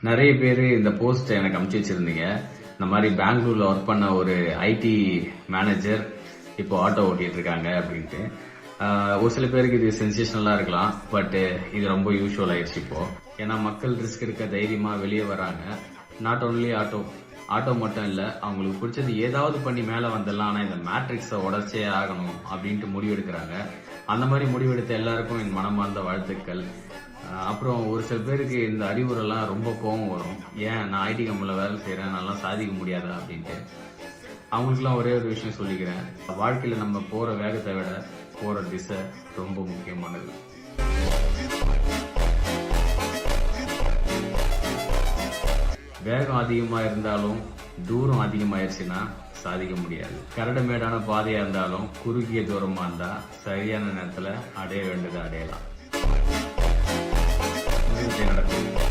நிறைய பேர் இந்த போஸ்ட் எனக்கு அனுப்பிச்சு வச்சிருந்தீங்க. இந்த மாதிரி பெங்களூர்ல ஒர்க் பண்ண ஒரு ஐடி மேனேஜர் இப்போ ஆட்டோ ஓட்டிட்டு இருக்காங்க அப்படின்ட்டு. ஒரு சில பேருக்கு இது சென்சேஷனலா இருக்கலாம், பட் இது ரொம்ப யூஸ்வல் ஆயிடுச்சு இப்போ. ஏன்னா மக்கள் ரிஸ்க் எடுக்க தைரியமா வெளியே வராங்க. நாட் ஓன்லி ஆட்டோ மட்டும் இல்ல, அவங்களுக்கு பிடிச்சது ஏதாவது பண்ணி மேல வந்துடலாம், ஆனா இந்த மேட்ரிக்ஸை உடச்சே ஆகணும் அப்படின்ட்டு முடிவெடுக்கிறாங்க. அந்த மாதிரி முடிவெடுத்த எல்லாருக்கும் என் மனமார்ந்த வாழ்த்துக்கள். அப்புறம் ஒரு சில பேருக்கு இந்த அறிவுரைலாம் ரொம்ப கோபம் வரும். ஏன் நான் ஐடி கம்பெனியில் வேலை செய்கிறேன், நல்லா சாதிக்க முடியாதா அப்படின்ட்டு. அவங்களுக்குலாம் ஒரே ஒரு விஷயம் சொல்லிக்கிறேன், வாழ்க்கையில் நம்ம போகிற வேகத்தை விட போகிற திசை ரொம்ப முக்கியமானது. வேகம் அதிகமாக இருந்தாலும் தூரம் அதிகமாயிருச்சுன்னா சாதிக்க முடியாது. கரடுமேடான பாதையா இருந்தாலும் குறுகிய தூரமா இருந்தா சரியான நேரத்துல அடைய வேண்டியதை அடையலாம். நடக்கும்.